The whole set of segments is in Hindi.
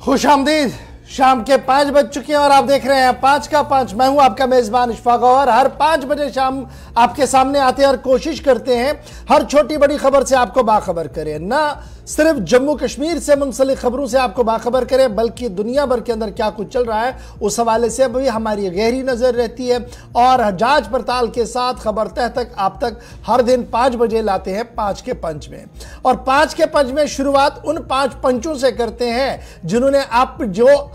खुशामदीद। शाम के 5 बज चुके हैं और आप देख रहे हैं 5 का 5। मैं हूं आपका मेजबान इशफाक गौहर। हर 5 बजे शाम आपके सामने आते हैं और कोशिश करते हैं हर छोटी बड़ी खबर से आपको बाखबर करें। ना सिर्फ जम्मू कश्मीर से मुंसलिक खबरों से आपको बाखबर करें, बल्कि दुनिया भर के अंदर क्या कुछ चल रहा है उस हवाले से भी हमारी गहरी नजर रहती है। और जांच पड़ताल के साथ खबर तह तक आप तक हर दिन 5 बजे लाते हैं 5 के पंच में। और 5 के पंच में शुरुआत उन 5 पंचों से करते हैं जिन्होंने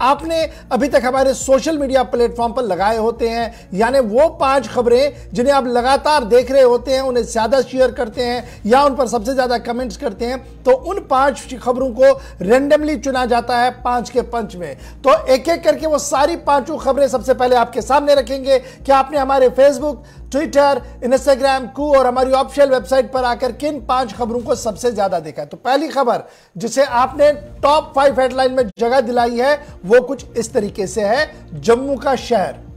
आपने अभी तक हमारे सोशल मीडिया प्लेटफॉर्म पर लगाए होते हैं, यानी वो 5 खबरें जिन्हें आप लगातार देख रहे होते हैं, उन्हें ज्यादा शेयर करते हैं या उन पर सबसे ज्यादा कमेंट्स करते हैं। तो उन 5 खबरों को रेंडमली चुना जाता है 5 के पंच में। तो एक एक करके वो सारी 5 खबरें सबसे पहले आपके सामने रखेंगे कि आपने हमारे फेसबुक, ट्विटर, इंस्टाग्राम को और हमारी ऑफिशियल वेबसाइट पर आकर किन 5 खबरों को सबसे ज्यादा देखा है। तो पहली खबर जिसे आपने टॉप 5 हेडलाइन में जगह दिलाई है वो कुछ इस तरीके से है। जम्मू का शहर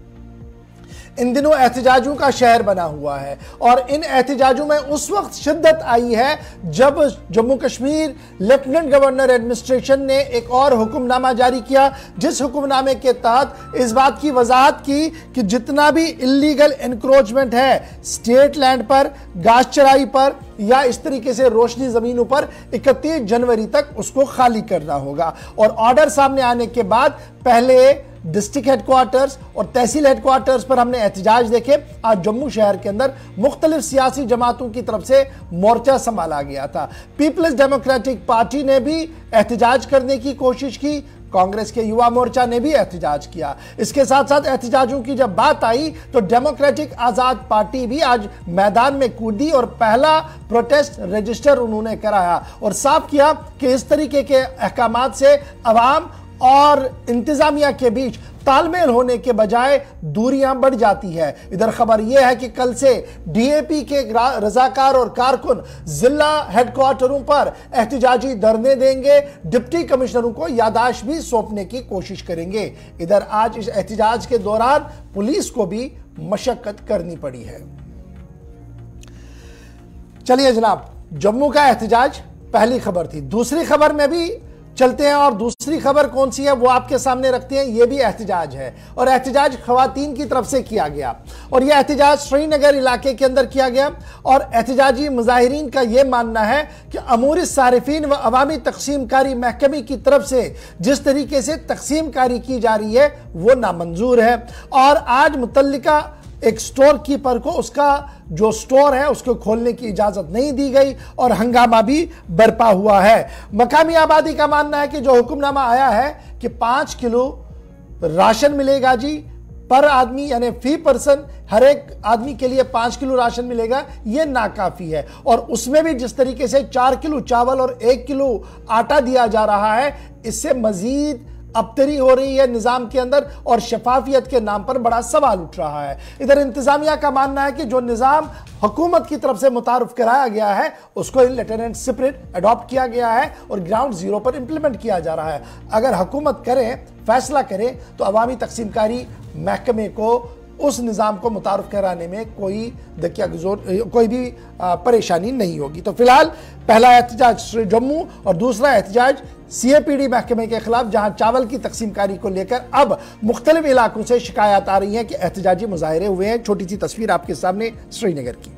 इन दिनों एहतजाजों का शहर बना हुआ है और इन एहतजाजों में उस वक्त शिद्दत आई है जब Jammu Kashmir lieutenant governor administration ने एक और हुक्मनामा जारी किया, जिस हुक्मनामे के तहत इस बात की वजाहत की कि जितना भी इल्लीगल एनक्रोचमेंट है स्टेट लैंड पर, घास चराई पर या इस तरीके से रोशनी जमीनों पर 31 जनवरी तक उसको खाली करना होगा। और ऑर्डर सामने आने के बाद पहले डिस्ट्रिक्ट हेडक्वार्टर्स और तहसील हेडक्वार्टर्स पर हमने एहतजाज देखे। आज जम्मू शहर के अंदर मुख्तलिफ सियासी जमातों की तरफ से मोर्चा संभाला गया था। पीपल्स डेमोक्रेटिक पार्टी ने भी एहतजाज करने की कोशिश की, कांग्रेस के युवा मोर्चा ने भी एहतजाज किया। इसके साथ साथ एहतजाजों की जब बात आई तो डेमोक्रेटिक आजाद पार्टी भी आज मैदान में कूदी और पहला प्रोटेस्ट रजिस्टर उन्होंने कराया और साफ किया कि इस तरीके के अहकामात से अवाम और इंतजामिया के बीच तालमेल होने के बजाय दूरियां बढ़ जाती है। इधर खबर यह है कि कल से डीएपी के रजाकार और कारकुन जिला हेडक्वार्टरों पर एहतजाजी धरने देंगे, डिप्टी कमिश्नरों को यादाश्त भी सौंपने की कोशिश करेंगे। इधर आज इस एहतजाज के दौरान पुलिस को भी मशक्कत करनी पड़ी है। चलिए जनाब, जम्मू का एहतजाज पहली खबर थी। दूसरी खबर में भी चलते हैं और दूसरी खबर कौन सी है वो आपके सामने रखते हैं। ये भी एहतजाज है और एहतजाज खवातीन की तरफ से किया गया और यह एहतजाज श्रीनगर इलाके के अंदर किया गया। और एहतजाजी मुजाहिरीन का यह मानना है कि अमूरी सारिफीन व अवामी तकसीमकारी महकमे की तरफ से जिस तरीके से तकसीमकारी की जा रही है वो नामंजूर है। और आज मुतल्लिका एक स्टोर कीपर को उसका जो स्टोर है उसको खोलने की इजाजत नहीं दी गई और हंगामा भी बरपा हुआ है। मकामी आबादी का मानना है कि जो हुक्मनामा आया है कि 5 किलो राशन मिलेगा जी पर आदमी, यानी फी पर्सन हर एक आदमी के लिए 5 किलो राशन मिलेगा, यह नाकाफी है। और उसमें भी जिस तरीके से 4 किलो चावल और 1 किलो आटा दिया जा रहा है, इससे मजीद अबतरी हो रही है निजाम के अंदर और शफाफियत के नाम पर बड़ा सवाल उठ रहा है। इधर इंतजामिया का मानना है कि जो निजाम हुकूमत की तरफ से मुतारुफ कराया गया है उसको लेफ्टिनेंट स्पिरिट अडॉप्ट किया गया है और ग्राउंड जीरो पर इंप्लीमेंट किया जा रहा है। अगर हुकूमत करे, फैसला करे तो अवामी तकसीमकारी महकमे को उस निज़ाम को मुतारुफ कराने में कोई भी परेशानी नहीं होगी। तो फिलहाल पहला एहतजाज जम्मू और दूसरा एहतजाज सीएपीडी महकमे के खिलाफ, जहां चावल की तकसीमकारी को लेकर अब मुख्तलिफ इलाकों से शिकायत आ रही है कि एहतजाजी मुजाहिरे हुए हैं। छोटी सी तस्वीर आपके सामने श्रीनगर की।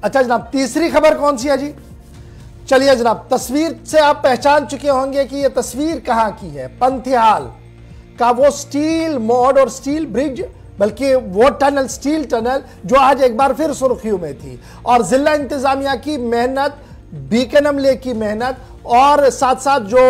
अच्छा जनाब, तीसरी खबर कौन सी है जी? चलिए जनाब, तस्वीर से आप पहचान चुके होंगे कि यह तस्वीर कहां की है। पंथियाल का वो स्टील मोड और स्टील ब्रिज, बल्कि वो टनल, स्टील टनल जो आज एक बार फिर सुर्खियों में थी। और जिला इंतजामिया की मेहनत, बीकन अमले की मेहनत और साथ साथ जो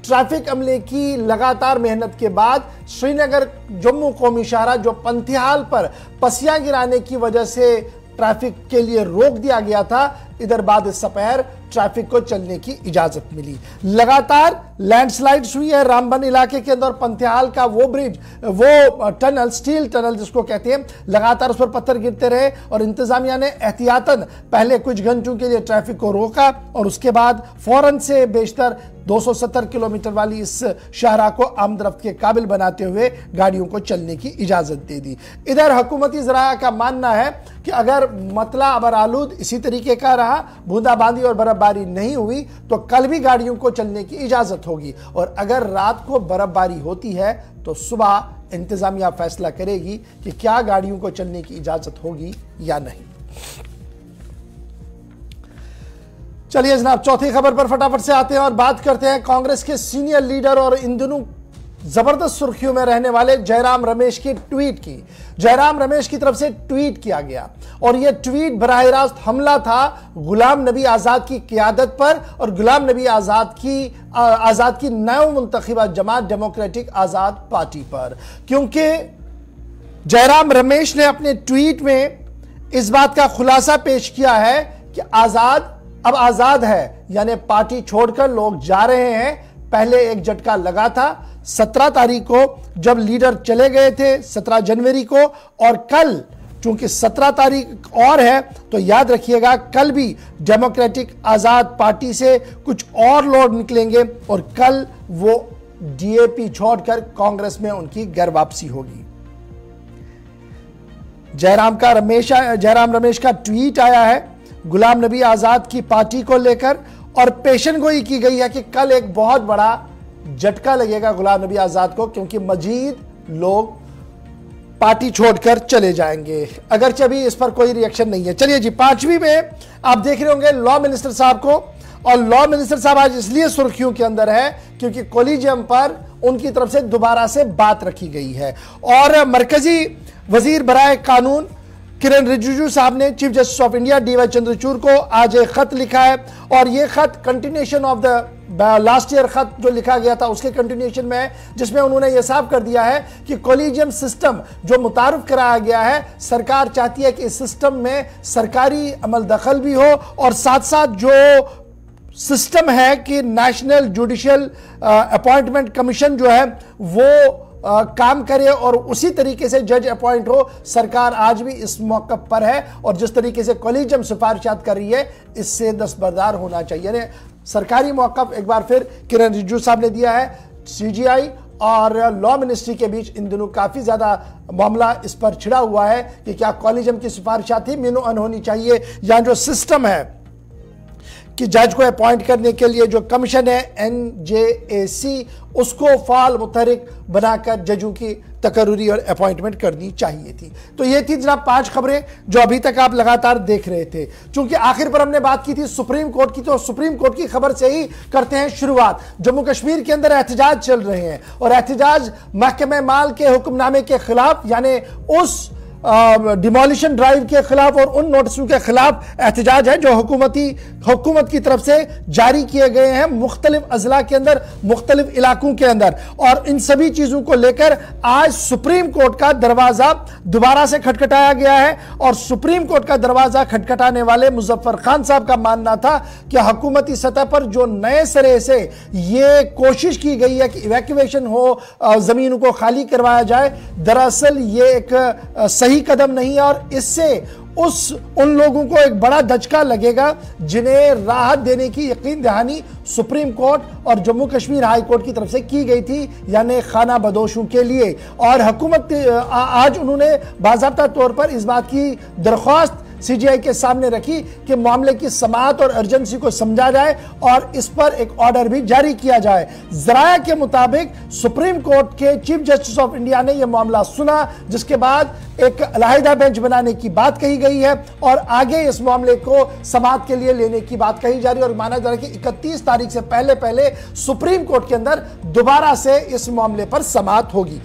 ट्रैफिक अमले की लगातार मेहनत के बाद श्रीनगर जम्मू कौमी शाहरा जो पंथियाल पर पसियां गिराने की वजह से ट्रैफिक के लिए रोक दिया गया था, इधर बाद सपहर ट्रैफिक को चलने की इजाजत मिली। लगातार लैंडस्लाइड्स हुई है रामबन इलाके के अंदर। पंथियाल का वो ब्रिज, वो टनल, स्टील टनल जिसको कहते हैं, लगातार उस पर पत्थर गिरते रहे और इंतजामिया ने एहतियातन पहले कुछ घंटों के लिए ट्रैफिक को रोका और उसके बाद फौरन से बेशतर 270 किलोमीटर वाली इस शाहरा को आमदरफ्त के काबिल बनाते हुए गाड़ियों को चलने की इजाजत दे दी। इधर हुकूमती ज़राया का मानना है कि अगर मतला अबर आलूद इसी तरीके का रहा, बूंदाबांदी और बर्फबारी बर्फबारी नहीं हुई तो कल भी गाड़ियों को चलने की इजाजत होगी, और अगर रात को बर्फबारी होती है तो सुबह इंतजामिया फैसला करेगी कि क्या गाड़ियों को चलने की इजाजत होगी या नहीं। चलिए जनाब, चौथी खबर पर फटाफट से आते हैं और बात करते हैं कांग्रेस के सीनियर लीडर और इन दिनों जबरदस्त सुर्खियों में रहने वाले जयराम रमेश की ट्वीट की। जयराम रमेश की तरफ से ट्वीट किया गया और यह ट्वीट बराह रास्त हमला था गुलाम नबी आजाद की क़ियादत पर और गुलाम नबी आजाद की नव मुंतखबा जमात डेमोक्रेटिक आजाद पार्टी पर, क्योंकि जयराम रमेश ने अपने ट्वीट में इस बात का खुलासा पेश किया है कि आजाद अब आजाद है, यानी पार्टी छोड़कर लोग जा रहे हैं। पहले एक झटका लगा था 17 तारीख को जब लीडर चले गए थे, 17 जनवरी को, और कल चूंकि 17 तारीख और है तो याद रखिएगा कल भी डेमोक्रेटिक आजाद पार्टी से कुछ और लोग निकलेंगे और कल वो डीएपी छोड़कर कांग्रेस में उनकी घर वापसी होगी। जयराम रमेश का ट्वीट आया है गुलाम नबी आजाद की पार्टी को लेकर और पेशन गोई की गई है कि कल एक बहुत बड़ा झटका लगेगा गुलाम नबी आजाद को, क्योंकि मजीद लोग पार्टी छोड़कर चले जाएंगे, अगरचे अभी इस पर कोई रिएक्शन नहीं है। चलिए जी, 5वीं में आप देख रहे होंगे लॉ मिनिस्टर साहब को, और लॉ मिनिस्टर साहब आज इसलिए सुर्खियों के अंदर है क्योंकि कॉलेजियम पर उनकी तरफ से दोबारा से बात रखी गई है। और मरकजी वजीर बराए कानून किरण रिजिजू साहब ने chief justice of India DY Chandrachud को आज एक खत लिखा है, और यह खत continuation of the last year खत जो लिखा गया था उसके कंटिन्यूएशन में है, जिसमें उन्होंने यह साफ कर दिया है कि कॉलेजियम सिस्टम जो मुतारफ कराया गया है, सरकार चाहती है कि इस सिस्टम में सरकारी अमल दखल भी हो और साथ साथ जो सिस्टम है कि नेशनल जुडिशियल अपॉइंटमेंट कमीशन जो है वो काम करे और उसी तरीके से जज अपॉइंट हो। सरकार आज भी इस मौके पर है और जिस तरीके से कॉलेजियम सिफारिशात कर रही है इससे दस्तबरदार होना चाहिए। सरकारी मौका एक बार फिर किरण रिजिजू साहब ने दिया है। सीजीआई और लॉ मिनिस्ट्री के बीच इन दिनों काफी ज्यादा मामला इस पर छिड़ा हुआ है कि क्या कॉलेजियम की सिफारिशात ही मीनो अन होनी चाहिए, या जो सिस्टम है कि जज को अपॉइंट करने के लिए जो कमीशन है एनजेएसी उसको फाल मुतहरिक बनाकर जजों की तकर्रुरी और अपॉइंटमेंट करनी चाहिए थी। तो ये थी जनाब 5 खबरें जो अभी तक आप लगातार देख रहे थे। चूंकि आखिर पर हमने बात की थी सुप्रीम कोर्ट की, तो सुप्रीम कोर्ट की खबर से ही करते हैं शुरुआत। जम्मू कश्मीर के अंदर एहतजाज चल रहे हैं और एहतजाज महकमे माल के हुक्मनामे के खिलाफ, यानी उस डिमोलिशन ड्राइव के खिलाफ और उन नोटिसों के खिलाफ एहतजाज है जो हुकूमत की तरफ से जारी किए गए हैं मुख्तलिफ अजला के अंदर, मुख्तलिफ इलाकों के अंदर। और इन सभी चीजों को लेकर आज सुप्रीम कोर्ट का दरवाजा दोबारा से खटखटाया गया है। और सुप्रीम कोर्ट का दरवाजा खटखटाने वाले मुजफ्फर खान साहब का मानना था कि हुकूमती सतह पर जो नए सिरे से ये कोशिश की गई है कि इवैक्यूएशन हो, जमीनों को खाली करवाया जाए, दरअसल ये एक सही कदम नहीं है और इससे उन लोगों को एक बड़ा धचका लगेगा जिन्हें राहत देने की यकीन दहानी सुप्रीम कोर्ट और जम्मू कश्मीर हाई कोर्ट की तरफ से की गई थी, यानी खाना बदोशों के लिए। और हुकूमत आज उन्होंने बाज़ाब्ता तौर पर इस बात की दरख्वास्त सीजीआई के सामने रखी कि मामले की समाअत और अर्जेंसी को समझा जाए और इस पर एक ऑर्डर भी जारी किया जाए। जराया के मुताबिक सुप्रीम कोर्ट के चीफ जस्टिस ऑफ इंडिया ने यह मामला सुना, जिसके बाद एक अलहदा बेंच बनाने की बात कही गई है और आगे इस मामले को समाअत के लिए लेने की बात कही जा रही है। और माना जा रहा है कि 31 तारीख से पहले सुप्रीम कोर्ट के अंदर दोबारा से इस मामले पर समाअत होगी।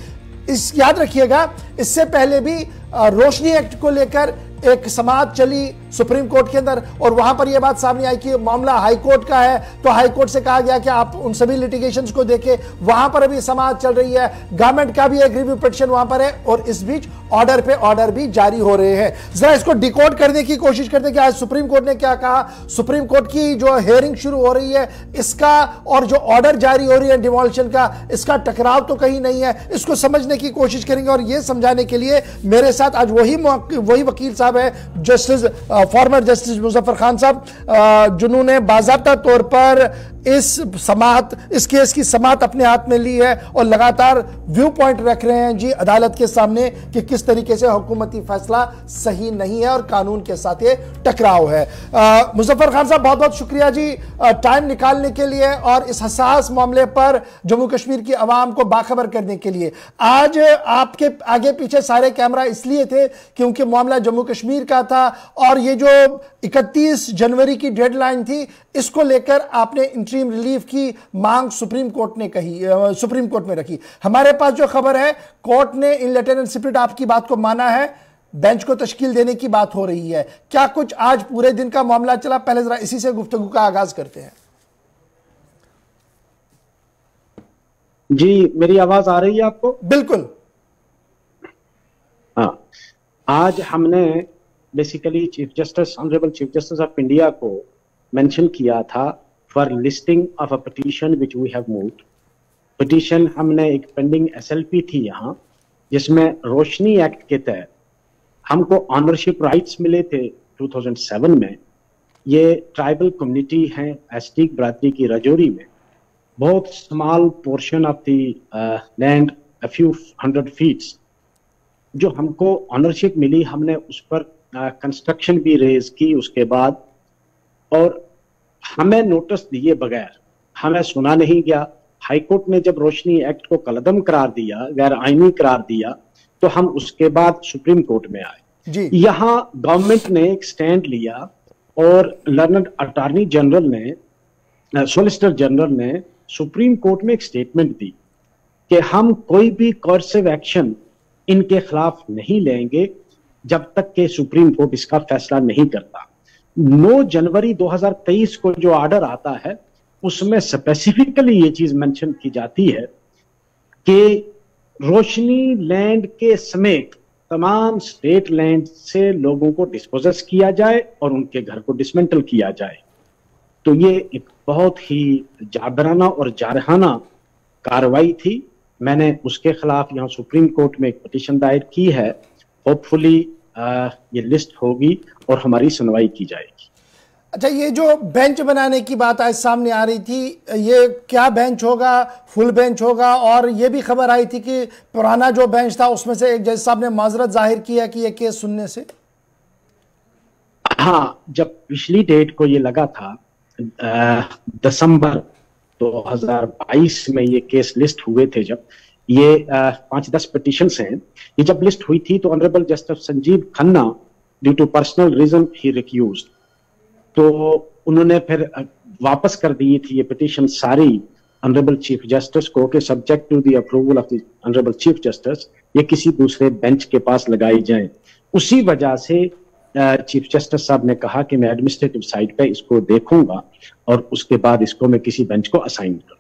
याद रखिएगा, इससे पहले भी रोशनी एक्ट को लेकर एक समाअत चली सुप्रीम कोर्ट के अंदर और वहां पर यह बात सामने आई कि मामला हाई कोर्ट का है, तो हाई कोर्ट से कहा गया कि आप उन सभी लिटिगेशंस को देखें। वहां पर अभी समाअत चल रही है, गवर्नमेंट का भी एक रिव्यू पिटीशन वहां पर है और इस बीच ऑर्डर पे ऑर्डर भी जारी हो रहे हैं। जरा इसको डिकोड करने की कोशिश करते हैं कि आज सुप्रीम कोर्ट ने क्या कहा। सुप्रीम कोर्ट की जो हियरिंग शुरू हो रही है इसका और जो ऑर्डर जारी हो रही है डिमोलिशन का, इसका टकराव तो कहीं नहीं है। इसको समझने की कोशिश करेंगे और यह समझाने के लिए मेरे साथ आज वही वकील साहब है, justice former justice Muzaffar Khan साहब, जिन्होंने बाज़ाब्ता तौर पर इस केस की समाअत अपने हाथ में ली है और लगातार व्यू पॉइंट रख रहे हैं जी अदालत के सामने कि किस तरीके से हुकूमती फैसला सही नहीं है और कानून के साथ ये टकराव है। मुजफ्फर खान साहब, बहुत बहुत शुक्रिया जी टाइम निकालने के लिए और इस हसास मामले पर जम्मू कश्मीर की आवाम को बाखबर करने के लिए। आज आपके आगे पीछे सारे कैमरा इसलिए थे क्योंकि मामला जम्मू कश्मीर का था और ये जो 31 जनवरी की डेडलाइन थी, इसको लेकर आपने इंटरिम रिलीफ की मांग सुप्रीम कोर्ट में रखी। हमारे पास जो खबर है, कोर्ट ने इन लेटर एंड स्पिरिट आपकी बात को माना है, बेंच को तश्कील देने की बात हो रही है। क्या कुछ आज पूरे दिन का मामला चला? पहले जरा इसी से गुफ्तगू का आगाज करते हैं। जी, मेरी आवाज आ रही है आपको? बिल्कुल। हाँ, आज हमने basically honourable chief justice of India को मेंशन किया था for listing of a petition which we have moved. Petition हमने एक पेंडिंग एसएलपी थी यहाँ, जिसमें रोशनी एक्ट के तहत हमको ऑनरशिप राइट्स मिले थे 2007 में। ये ट्राइबल कम्युनिटी है एस्टिक बरादरी की राजौरी में, बहुत small portion of the land, a few 100 feets, जो हमको ऑनरशिप मिली। हमने उस पर कंस्ट्रक्शन भी रेज की उसके बाद, और हमें नोटिस दिए बगैर हमें सुना नहीं गया। हाईकोर्ट ने जब रोशनी एक्ट को कलअदम करार दिया, गैर आईनी करार दिया, तो हम उसके बाद सुप्रीम कोर्ट में आए जी। यहाँ गवर्नमेंट ने एक स्टैंड लिया और लर्नड अटॉर्नी जनरल ने, सॉलिसिटर जनरल ने सुप्रीम कोर्ट में एक स्टेटमेंट दी कि हम कोई भी कोर्सिव एक्शन इनके खिलाफ नहीं लेंगे जब तक कि सुप्रीम कोर्ट इसका फैसला नहीं करता। 9 जनवरी 2023 को जो ऑर्डर आता है उसमें स्पेसिफिकली ये चीज मेंशन की जाती है कि रोशनी लैंड के समेत तमाम स्टेट लैंड से लोगों को डिस्पोजेस किया जाए और उनके घर को डिसमेंटल किया जाए। तो ये एक बहुत ही जाबराना और जारहाना कार्रवाई थी। मैंने उसके खिलाफ यहाँ सुप्रीम कोर्ट में एक पिटीशन दायर की है। होपफुली ये लिस्ट होगी और हमारी सुनवाई की जाएगी। अच्छा, ये जो बेंच बनाने की बात आज सामने आ रही थी, ये क्या बेंच होगा? फुल बेंच होगा? और ये भी खबर आई थी कि पुराना जो बेंच था उसमें से एक जज साहब ने माजरत जाहिर किया कि ये केस सुनने से। हाँ, जब पिछली डेट को ये लगा था दिसंबर 2022 में ये केस लिस्ट हुए थे, जब ये 5-10 पिटीशंस हैं, ये जब लिस्ट हुई थी तो honourable justice Sanjiv Khanna due to personal reason ही रिक्यूज्ड, तो उन्होंने फिर वापस कर दी थी ये पिटीशन सारी ऑनरेबल चीफ जस्टिस को कि subject to the approval of the honourable chief justice ये किसी दूसरे बेंच के पास लगाई जाए। उसी वजह से चीफ जस्टिस साहब ने कहा कि मैं एडमिनिस्ट्रेटिव साइड पे इसको देखूंगा और उसके बाद इसको मैं किसी बेंच को असाइन करूं।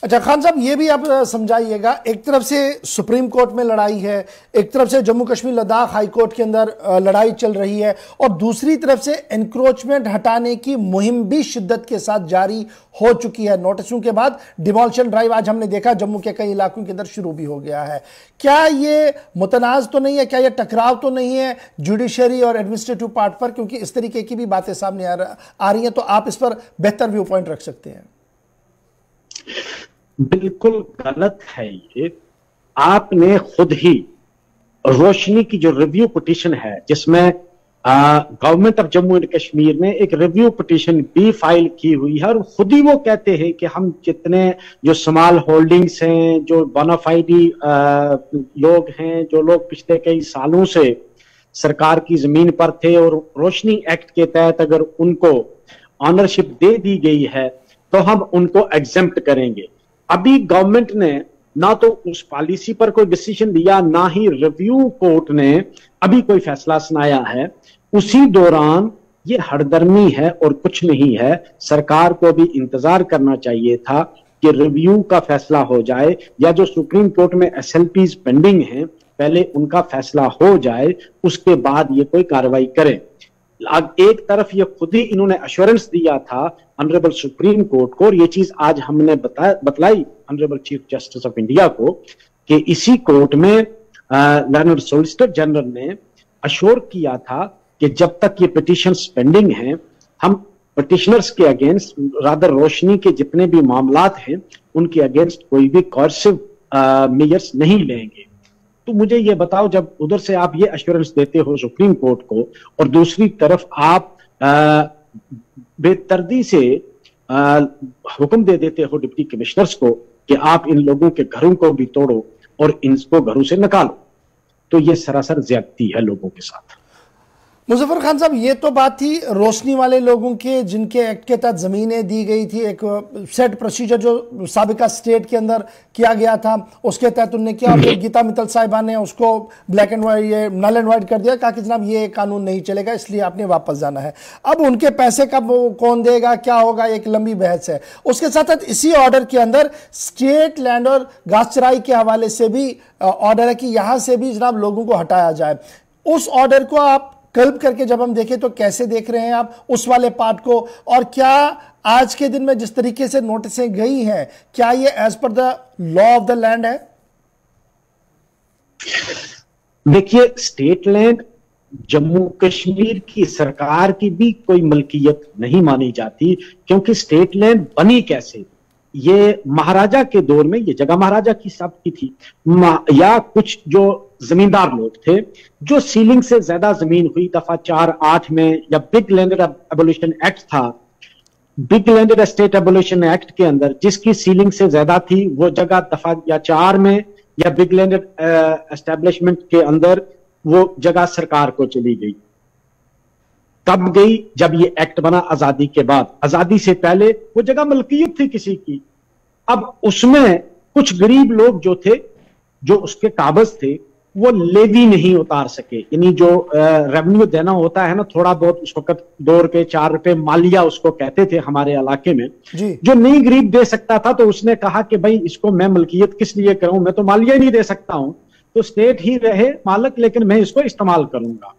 अच्छा खान साहब, ये भी आप समझाइएगा, एक तरफ से सुप्रीम कोर्ट में लड़ाई है, एक तरफ से जम्मू कश्मीर लद्दाख हाई कोर्ट के अंदर लड़ाई चल रही है और दूसरी तरफ से एनक्रोचमेंट हटाने की मुहिम भी शिद्दत के साथ जारी हो चुकी है। नोटिसों के बाद डिमोलिशन ड्राइव आज हमने देखा जम्मू के कई इलाकों के अंदर शुरू भी हो गया है। क्या ये मुतनाज़ तो नहीं है, क्या ये टकराव तो नहीं है जुडिशरी और एडमिनिस्ट्रेटिव पार्ट पर? क्योंकि इस तरीके की भी बातें सामने आ रही हैं, तो आप इस पर बेहतर व्यू पॉइंट रख सकते हैं। बिल्कुल गलत है ये। आपने खुद ही रोशनी की जो रिव्यू पिटीशन है, जिसमें government of Jammu and Kashmir ने एक रिव्यू पिटीशन भी फाइल की हुई है, और खुद ही वो कहते हैं कि हम जितने जो स्मॉल होल्डिंग्स हैं, जो बोनाफाइडी लोग हैं, जो लोग पिछले कई सालों से सरकार की जमीन पर थे और रोशनी एक्ट के तहत अगर उनको ऑनरशिप दे दी गई है तो हम उनको एग्जेम्प्ट करेंगे। अभी गवर्नमेंट ने ना तो उस पॉलिसी पर कोई डिसीजन लिया, ना ही रिव्यू कोर्ट ने अभी कोई फैसला सुनाया है। उसी दौरान ये हरदर्मी है और कुछ नहीं है। सरकार को भी इंतजार करना चाहिए था कि रिव्यू का फैसला हो जाए, या जो सुप्रीम कोर्ट में एसएलपीज पेंडिंग हैं पहले उनका फैसला हो जाए, उसके बाद ये कोई कार्रवाई करें। एक तरफ ये खुद ही इन्होंने अश्योरेंस दिया था ऑनरेबल सुप्रीम कोर्ट को, और ये चीज आज हमने बतलाई honourable chief justice of India को कि इसी कोर्ट में लर्नड सॉलिसिटर जनरल ने अश्योर किया था कि जब तक ये पिटीशंस पेंडिंग हैं हम पिटिशनर्स के अगेंस्ट, रादर रोशनी के जितने भी मामलात हैं उनके अगेंस्ट कोई भी कोर्सिव मेजर्स नहीं लेंगे। तो मुझे ये बताओ, जब उधर से आप ये एश्योरेंस देते हो सुप्रीम कोर्ट को और दूसरी तरफ आप बेदर्दी से हुक्म दे देते हो डिप्टी कमिश्नर्स को कि आप इन लोगों के घरों को भी तोड़ो और इनको घरों से निकालो, तो ये सरासर ज्यादती है लोगों के साथ। मुजफ्फर खान साहब, ये तो बात थी रोशनी वाले लोगों के जिनके एक्ट के तहत ज़मीनें दी गई थी, एक सेट प्रोसीजर जो साबिका स्टेट के अंदर किया गया था उसके तहत उन्होंने किया, और फिर गीता मित्तल साहिबा ने उसको ब्लैक एंड वाइट, ये नल एंड वाइट कर दिया, कहा कि जनाब ये कानून नहीं चलेगा इसलिए आपने वापस जाना है। अब उनके पैसे कब कौन देगा, क्या होगा, एक लंबी बहस है। उसके साथ साथ इसी ऑर्डर के अंदर स्टेट लैंड और घास चराई के हवाले से भी ऑर्डर है कि यहाँ से भी जनाब लोगों को हटाया जाए। उस ऑर्डर को आप कल्ब करके जब हम देखें तो कैसे देख रहे हैं आप उस वाले पार्ट को, और क्या आज के दिन में जिस तरीके से नोटिसें गई हैं क्या ये as per the law of the land है? देखिए, स्टेट लैंड जम्मू कश्मीर की सरकार की भी कोई मलकियत नहीं मानी जाती, क्योंकि स्टेट लैंड बनी कैसे, ये महाराजा के दौर में ये जगह महाराजा की सबकी थी, या कुछ जो जमींदार लोग थे जो सीलिंग से ज्यादा जमीन हुई दफा 4(8) में, या बिग लैंडेड एबोलिशन एक्ट था, big landed estate abolition act के अंदर जिसकी सीलिंग से ज्यादा थी वो जगह दफा या 4 में या बिग लैंडेड एस्टेब्लिशमेंट के अंदर वो जगह सरकार को चली गई। कब गई? जब ये एक्ट बना आजादी के बाद। आजादी से पहले वो जगह मलकियत थी किसी की। अब उसमें कुछ गरीब लोग जो थे, जो उसके काबज थे, वो लेवी नहीं उतार सके, यानी जो रेवेन्यू देना होता है ना, थोड़ा बहुत उस वक्त 2 रुपए 4 रुपए मालिया उसको कहते थे हमारे इलाके में, जो नहीं गरीब दे सकता था तो उसने कहा कि भाई इसको मैं मलकियत किस लिए करूं, मैं तो मालिया ही नहीं दे सकता हूं, तो स्टेट ही रहे मालक, लेकिन मैं इसको इस्तेमाल करूंगा।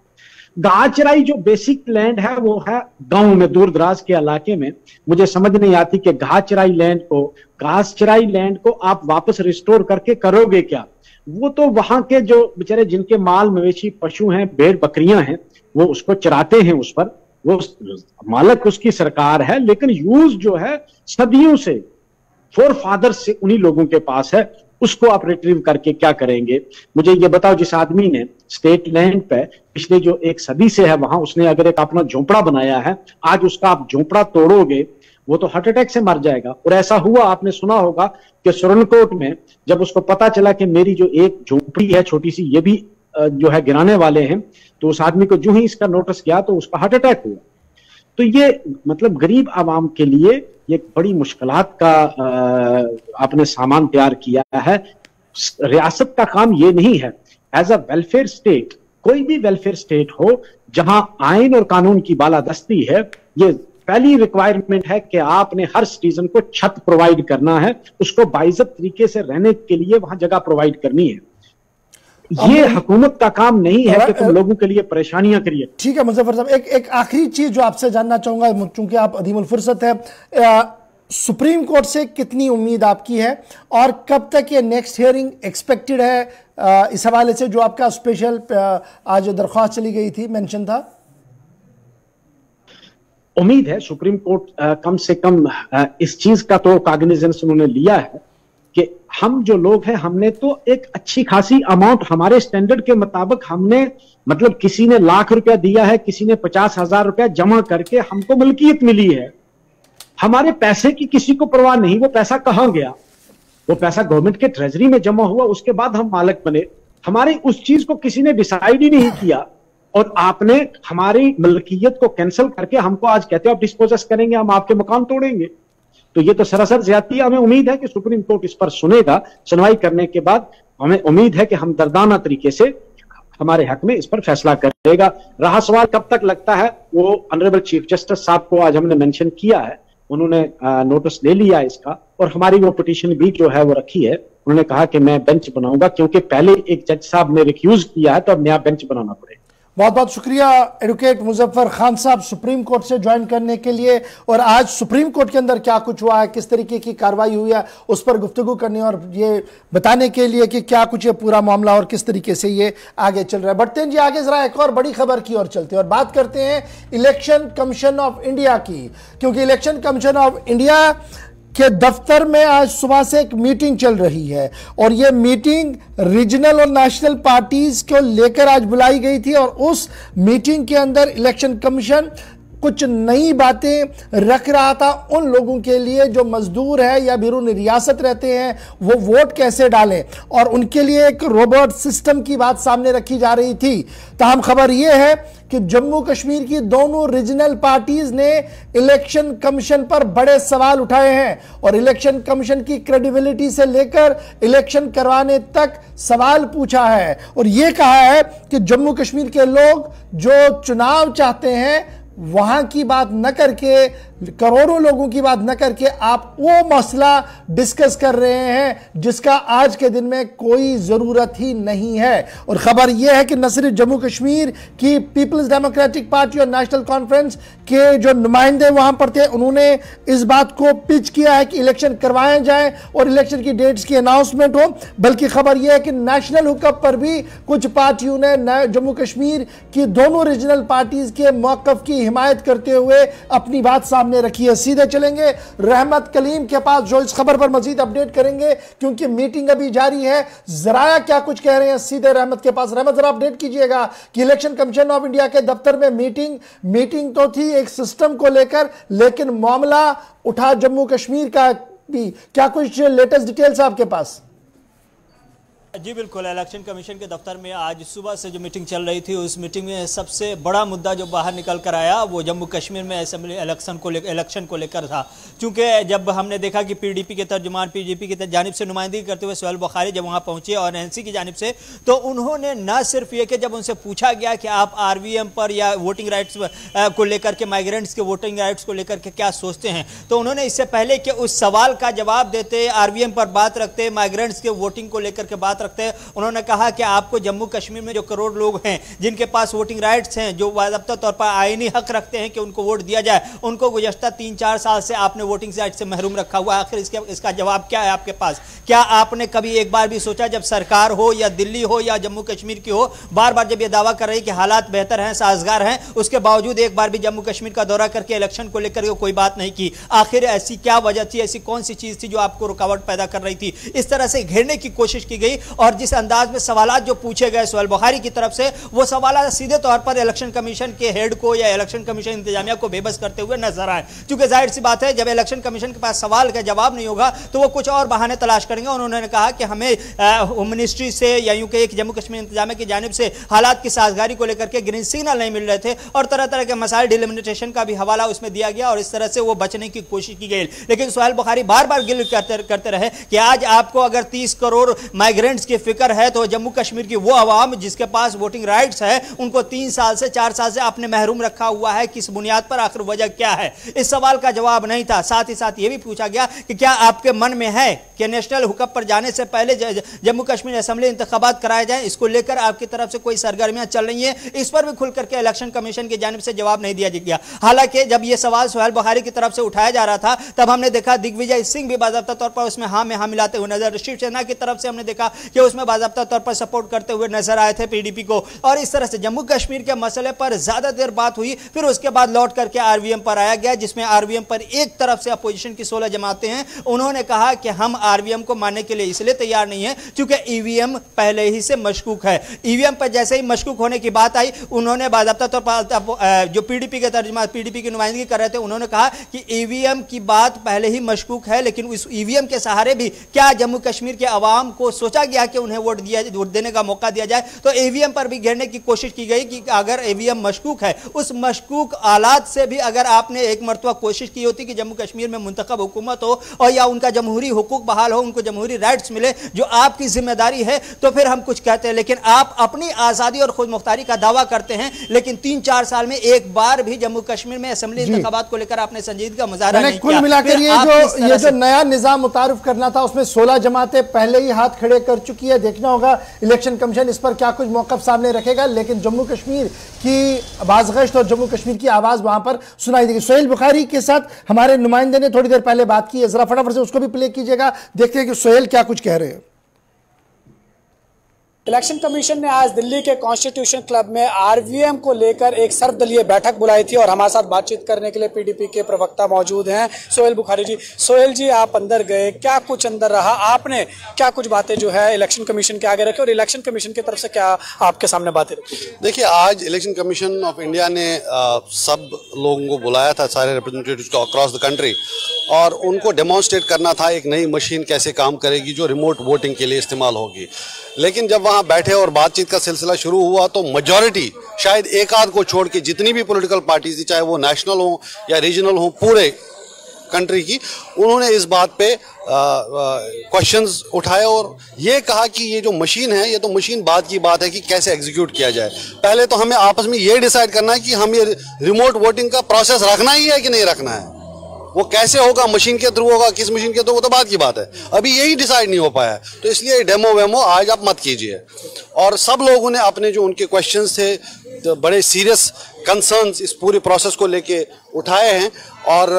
घास चराई जो बेसिक लैंड है वो है गांव में, दूर दराज के इलाके में। मुझे समझ नहीं आती कि घास चराई लैंड को आप वापस रिस्टोर करके करोगे क्या? वो तो वहां के जो बेचारे जिनके माल मवेशी पशु हैं, भेड़ बकरियां हैं, वो उसको चराते हैं, उस पर वो मालक उसकी सरकार है, लेकिन यूज जो है सदियों से फोर फादर से उन्हीं लोगों के पास है, उसको आप रिट्रीव करके क्या करेंगे? मुझे ये बताओ, जिस आदमी ने स्टेट लैंड पे पिछले जो 1 सदी से है वहां उसने अगर एक अपना झोंपड़ा बनाया है, आज उसका आप झोंपड़ा तोड़ोगे वो तो हार्ट अटैक से मर जाएगा। और ऐसा हुआ, आपने सुना होगा कि सुरनकोट में जब उसको पता चला कि मेरी जो एक झोंपड़ी है छोटी सी, ये भी जो है गिराने वाले हैं, तो उस आदमी को जो ही इसका नोटिस किया तो उसका हार्ट अटैक हुआ। तो ये मतलब गरीब आवाम के लिए ये बड़ी मुश्किलात का आपने सामान तैयार किया है। रियासत का काम ये नहीं है एज अ वेलफेयर स्टेट, कोई भी वेलफेयर स्टेट हो जहां आइन और कानून की बालादस्ती है, ये पहली रिक्वायरमेंट है कि आपने हर सिटीजन को छत प्रोवाइड करना है, उसको बाइज्जत तरीके से रहने के लिए वहां जगह प्रोवाइड करनी है। ये हुकूमत का काम नहीं है कि तुम लोगों के लिए परेशानियां करिए। ठीक है मुजफ्फर साहब, एक आखिरी चीज जो आपसे जानना चाहूंगा, चूंकि आप अदीमुल फुर्सत है, सुप्रीम कोर्ट से कितनी उम्मीद आपकी है और कब तक ये नेक्स्ट हियरिंग एक्सपेक्टेड है? इस हवाले से जो आपका स्पेशल आज दरख्वास्त चली गई थी, मेंशन था। उम्मीद है सुप्रीम कोर्ट कम से कम इस चीज का तो कॉग्निजेंस उन्होंने लिया है कि हम जो लोग हैं, हमने तो एक अच्छी खासी अमाउंट हमारे स्टैंडर्ड के मुताबिक हमने, मतलब किसी ने ₹1,00,000 दिया है, किसी ने 50,000 रुपया जमा करके हमको मलकियत मिली है। हमारे पैसे की किसी को परवाह नहीं, वो पैसा कहां गया? वो पैसा गवर्नमेंट के ट्रेजरी में जमा हुआ, उसके बाद हम मालिक बने। हमारी उस चीज को किसी ने डिसाइड ही नहीं किया और आपने हमारी मलकियत को कैंसिल करके हमको आज कहते हो आप डिस्पोजेस करेंगे, हम आपके मकान तोड़ेंगे। तो ये तो सरासर ज्यादती है। हमें उम्मीद है कि सुप्रीम कोर्ट इस पर सुनेगा। सुनवाई करने के बाद हमें उम्मीद है कि हम दर्दाना तरीके से हमारे हक में इस पर फैसला करेगा। रहा सवाल कब तक लगता है, वो ऑनरेबल चीफ जस्टिस साहब को आज हमने मेंशन किया है, उन्होंने नोटिस ले लिया इसका और हमारी वो पिटीशन भी जो है वो रखी है। उन्होंने कहा कि मैं बेंच बनाऊंगा, क्योंकि पहले एक जज साहब ने रिक्यूज किया है तो अब नया बेंच बनाना पड़ेगा। बहुत बहुत शुक्रिया एडवोकेट मुजफ्फर खान साहब सुप्रीम कोर्ट से ज्वाइन करने के लिए, और आज सुप्रीम कोर्ट के अंदर क्या कुछ हुआ है, किस तरीके की कार्रवाई हुई है, उस पर गुफ्तगू करने और ये बताने के लिए कि क्या कुछ ये पूरा मामला और किस तरीके से ये आगे चल रहा है। बढ़ते हैं जी आगे, जरा एक और बड़ी खबर की ओर चलते हैं और बात करते हैं इलेक्शन कमीशन ऑफ इंडिया की, क्योंकि इलेक्शन कमीशन ऑफ इंडिया के दफ्तर में आज सुबह से एक मीटिंग चल रही है और यह मीटिंग रीजनल और नेशनल पार्टीज को लेकर आज बुलाई गई थी, और उस मीटिंग के अंदर इलेक्शन कमीशन कुछ नई बातें रख रहा था उन लोगों के लिए जो मजदूर है या बैरून रियासत रहते हैं, वो वोट कैसे डालें, और उनके लिए एक रोबोट सिस्टम की बात सामने रखी जा रही थी। ताहम खबर यह है कि जम्मू कश्मीर की दोनों रीजनल पार्टीज ने इलेक्शन कमीशन पर बड़े सवाल उठाए हैं और इलेक्शन कमीशन की क्रेडिबिलिटी से लेकर इलेक्शन करवाने तक सवाल पूछा है, और यह कहा है कि जम्मू कश्मीर के लोग जो चुनाव चाहते हैं वहां की बात न करके, करोड़ों लोगों की बात न करके आप वो मसला डिस्कस कर रहे हैं जिसका आज के दिन में कोई जरूरत ही नहीं है। और खबर यह है कि न सिर्फ जम्मू कश्मीर की पीपल्स डेमोक्रेटिक पार्टी और नेशनल कॉन्फ्रेंस के जो नुमाइंदे वहां पर थे, उन्होंने इस बात को पिच किया है कि इलेक्शन करवाए जाए और इलेक्शन की डेट्स की अनाउंसमेंट हो, बल्कि खबर यह है कि नेशनल हुकअप पर भी कुछ पार्टियों ने जम्मू कश्मीर की दोनों रीजनल पार्टीज के मौकफ की हिमायत करते हुए अपनी बात सामने रखी है। सीधे चलेंगे रहमत कलीम के पास जो इस खबर पर मजीद अपडेट करेंगे, क्योंकि मीटिंग अभी जारी है। जराया क्या कुछ कह रहे हैं, सीधे रहमत के पास। रहमत, जरा अपडेट कीजिएगा कि इलेक्शन कमीशन ऑफ इंडिया के दफ्तर में मीटिंग तो थी एक सिस्टम को लेकर, लेकिन मामला उठा जम्मू कश्मीर का भी। क्या कुछ लेटेस्ट डिटेल्स आपके पास? जी बिल्कुल, इलेक्शन कमीशन के दफ्तर में आज सुबह से जो मीटिंग चल रही थी, उस मीटिंग में सबसे बड़ा मुद्दा जो बाहर निकल कर आया वो जम्मू कश्मीर में असेंबली इलेक्शन को लेकर था। क्योंकि जब हमने देखा कि पीडीपी के तर्जुमान पीडीपी की जानिब से नुमाइंदगी करते हुए सुहेल बुखारी जब वहाँ पहुँचे और एनसी की जानिब से, तो उन्होंने न सिर्फ ये कि जब उनसे पूछा गया कि आप आरवीएम पर या वोटिंग राइट्स को लेकर के, माइग्रेंट्स के वोटिंग राइट्स को लेकर के क्या सोचते हैं, तो उन्होंने इससे पहले कि उस सवाल का जवाब देते, आरवीएम पर बात रखते, माइग्रेंट्स के वोटिंग को लेकर के बात रखते हैं, उन्होंने कहा कि आपको जम्मू कश्मीर में जो करोड़ लोग हैं जिनके पास वोटिंग राइट्स हैं, जो बाज़ाब्ता तौर पर आईनी हक रखते हैं कि उनको वोट दिया जाए, उनको गुज़श्ता 3-4 साल से आपने वोटिंग राइट से महरूम रखा हुआ है। आखिर इसका जवाब क्या है आपके पास? क्या आपने कभी एक बार भी सोचा, जब सरकार हो या दिल्ली हो या जम्मू कश्मीर की हो, बार बार जब यह दावा कर रही है कि हालात बेहतर हैं, साजगार हैं, उसके बावजूद एक बार भी जम्मू कश्मीर का दौरा करके इलेक्शन को लेकर कोई बात नहीं की? आखिर ऐसी क्या वजह थी, ऐसी कौन सी चीज थी जो आपको रुकावट पैदा कर रही थी? इस तरह से घेरने की कोशिश की गई और जिस अंदाज में सवाल जो पूछे गए सुहेल बुखारी की तरफ से, वो सवाल सीधे तौर पर इलेक्शन कमीशन के हेड को या इलेक्शन कमीशन इंतजामिया को बेबस करते हुए नजर आए। क्योंकि जाहिर सी बात है, जब इलेक्शन कमीशन के पास सवाल का जवाब नहीं होगा तो वो कुछ और बहाने तलाश करेंगे। उन्होंने कहा कि हमें होम मिनिस्ट्री से या यूं कि जम्मू कश्मीर इंतजामिया की जानिब से हालात की साजगारी को लेकर के ग्रीन सिग्नल नहीं मिल रहे थे और तरह तरह के मसाइल डिलिमिटेशन का भी हवाला उसमें दिया गया और इस तरह से वो बचने की कोशिश की गई। लेकिन सुहेल बुखारी बार बार गिल करते रहे कि आज आपको अगर 30 करोड़ माइग्रेंट्स की फिक्र है तो जम्मू कश्मीर की वो अवाम जिसके पास वोटिंग राइट्स है उनको 3 साल से 4 साल से आपने महरूम रखा हुआ है, किस बुनियाद पर, आखिर वजह क्या है? इस सवाल का जवाब नहीं था। साथ ही साथ यह भी पूछा गया कि क्या आपके मन में है कि नेशनल हुकअप पर जाने से पहले जम्मू कश्मीर असेंबली इंतखाबात कराए जाएं? इसको लेकर आपकी तरफ से कोई सरगर्मियां चल रही हैं? इस पर भी खुल करके इलेक्शन कमीशन की जानिब से जवाब नहीं दिया गया। हालांकि जब यह सवाल सुहेल बुखारी की तरफ से उठाया जा रहा था तब हमने देखा दिग्विजय सिंह भी बाज़ाब्ता तौर पर उसमें हाँ में हाँ मिलाते हुए नजर, शिवसेना की तरफ से हमने देखा कि उसमें बाज़ाब्ता तौर पर सपोर्ट करते हुए नजर आए थे पीडीपी को, और इस तरह से जम्मू कश्मीर के मसले पर ज्यादा देर बात हुई। फिर उसके बाद लौट करके आरवीएम पर आया गया, जिसमें आरवीएम पर एक तरफ से अपोजिशन की 16 जमातें हैं, उन्होंने कहा कि हम आरवीएम को मानने के लिए इसलिए तैयार नहीं है क्योंकि ईवीएम पहले ही से मशकूक है। ईवीएम पर जैसे ही मशकूक होने की बात आई, उन्होंने बाज़ाब्ता तौर पर जो पीडीपी के तर्जुमा पीडीपी की नुमाइंदगी कर रहे थे, उन्होंने कहा कि ईवीएम की बात पहले ही मशकूक है, लेकिन उस ईवीएम के सहारे भी क्या जम्मू कश्मीर के अवाम को सोचा गया कि उन्हें वोट देने का मौका दिया जाए? तो ईवीएम पर भी घेरने की कोशिश की गई कि अगर ईवीएम मशकूक है, उस मशकूक आलात से भी अगर आपने एक मरतबा कोशिश की होती कि जम्मू कश्मीर में मुंतखब हुकूमत हो और या उनका जमहूरी हुकूक बहाल हो, उनको जमहूरी राइट्स मिले जो आपकी जिम्मेदारी है, तो फिर हम कुछ कहते हैं। लेकिन आप अपनी आज़ादी और खुद मुख्तारी का दावा करते हैं, लेकिन 3-4 साल में एक बार भी जम्मू कश्मीर में असेंबली इंतखाबात को लेकर आपने संजीदगी का मुजाहरा नहीं किया। कुल मिलाकर ये जो नया निजाम मुतारिफ करना था उसमें 16 जमातें पहले ही हाथ खड़े कर चुकी है। देखना होगा इलेक्शन कमीशन इस पर क्या कुछ मौक़िफ़ सामने रखेगा, लेकिन जम्मू कश्मीर की बाज़गश्त और जम्मू कश्मीर की आवाज़ वहां पर सुनाई देगी। सोहेल बुखारी के साथ हमारे नुमाइंदे ने थोड़ी देर पहले बात की है, जरा फटाफट से उसको भी प्ले कीजिएगा, देखते हैं कि सोहेल क्या कुछ कह रहे हैं। इलेक्शन कमीशन ने आज दिल्ली के कॉन्स्टिट्यूशन क्लब में आरवीएम को लेकर एक सर्वदलीय बैठक बुलाई थी और हमारे साथ बातचीत करने के लिए पीडीपी के प्रवक्ता मौजूद हैं सोहेल बुखारी जी। सोहेल जी, आप अंदर गए, क्या कुछ अंदर रहा, आपने क्या कुछ बातें जो है इलेक्शन कमीशन के आगे रखी और इलेक्शन कमीशन की तरफ से क्या आपके सामने बातें रखी? देखिए, आज इलेक्शन कमीशन ऑफ इंडिया ने सब लोगों को बुलाया था, सारे रिप्रेजेंटेटिव्स को अक्रॉस द कंट्री, और उनको डेमोन्स्ट्रेट करना था एक नई मशीन कैसे काम करेगी जो रिमोट वोटिंग के लिए इस्तेमाल होगी। लेकिन जब वहां बैठे और बातचीत का सिलसिला शुरू हुआ तो मेजॉरिटी, शायद एक आध को छोड़ के जितनी भी पॉलिटिकल पार्टीज थी, चाहे वो नेशनल हो या रीजनल हो, पूरे कंट्री की, उन्होंने इस बात पे क्वेश्चंस उठाए और ये कहा कि ये जो मशीन है, ये तो मशीन बाद की बात है कि कैसे एग्जीक्यूट किया जाए। पहले तो हमें आपस में ये डिसाइड करना है कि हम ये रिमोट वोटिंग का प्रोसेस रखना ही है कि नहीं रखना है। वो कैसे होगा, मशीन के थ्रू होगा, किस मशीन के थ्रू, वो तो बात की बात है, अभी यही डिसाइड नहीं हो पाया है। तो इसलिए डेमो वेमो आज आप मत कीजिए। और सब लोगों ने अपने जो उनके क्वेश्चंस थे, तो बड़े सीरियस कंसर्न्स इस पूरे प्रोसेस को लेके उठाए हैं, और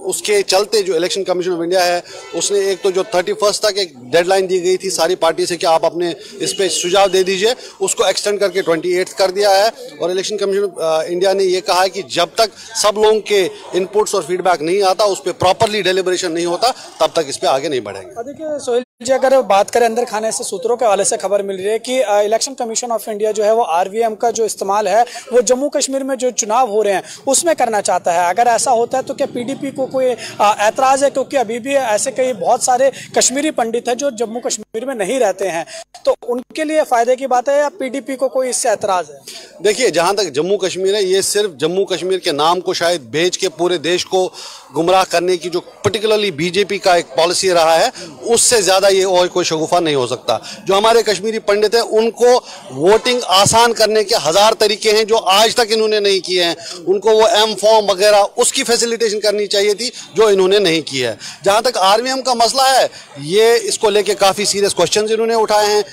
उसके चलते जो इलेक्शन कमीशन ऑफ इंडिया है उसने एक तो जो 31 तक एक डेडलाइन दी गई थी सारी पार्टी से कि आप अपने इस पे सुझाव दे दीजिए, उसको एक्सटेंड करके 28 कर दिया है। और इलेक्शन कमीशन ऑफ इंडिया ने ये कहा है कि जब तक सब लोगों के इनपुट्स और फीडबैक नहीं आता, उस पर प्रॉपरली डेलिब्रेशन नहीं होता, तब तक इस पे आगे नहीं बढ़ेंगे। देखिए सोहेल जी, अगर बात करें अंदर खाने से सूत्रों के हवाले से खबर मिल रही है कि इलेक्शन कमीशन ऑफ इंडिया जो है वो आरवीएम का जो इस्तेमाल है वो जम्मू कश्मीर में जो चुनाव हो रहे हैं उसमें करना चाहता है। अगर ऐसा होता है तो क्या पीडीपी को कोई ऐतराज है? क्योंकि अभी भी ऐसे कई बहुत सारे कश्मीरी पंडित हैं जो जम्मू कश्मीर में नहीं रहते हैं, तो उनके लिए फायदे की बात है या पीडीपी को कोई इससे ऐतराज है? देखिए, जहां तक जम्मू कश्मीर है, ये सिर्फ जम्मू कश्मीर के नाम को शायद बेच के पूरे देश को गुमराह करने की जो पर्टिकुलरली बीजेपी का एक पॉलिसी रहा है, उससे ज्यादा ये और कोई शगुफा नहीं हो सकता। जो हमारे कश्मीरी पंडित हैं, उनको वोटिंग आसान करने के 1000 तरीके हैं जो आज तक इन्होंने नहीं किए हैं। उनको वो एम फॉर्म वगैरह उसकी फैसिलिटेशन करनी चाहिए थी, जो इन्होंने नहीं की है। जहां तक आरवीएम का मसला है, ये इसको लेके काफी सीरियस क्वेश्चंस इन्होंने उठाए हैं।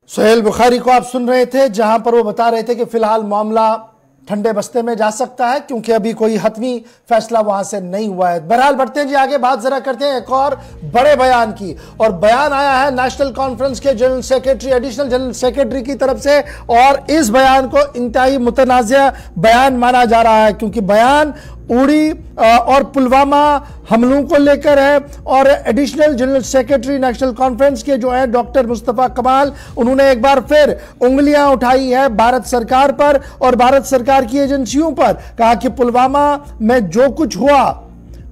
सोहेल बुखारी को आप सुन रहे थे, जहां पर वो बता रहे थे कि फिलहाल मामला ठंडे बस्ते में जा सकता है क्योंकि अभी कोई हतमी फैसला वहां से नहीं हुआ है। बहरहाल बढ़ते हैं जी आगे, बात जरा करते हैं एक और बड़े बयान की, और बयान आया है नेशनल कॉन्फ्रेंस के general secretary, additional general secretary की तरफ से, और इस बयान को इंतहाई मुतनाज़िया बयान माना जा रहा है क्योंकि बयान उड़ी और पुलवामा हमलों को लेकर है। और additional general secretary national conference के जो है डॉक्टर मुस्तफ़ा कमाल, उन्होंने एक बार फिर उंगलियां उठाई है भारत सरकार पर और भारत सरकार की एजेंसियों पर। कहा कि पुलवामा में जो कुछ हुआ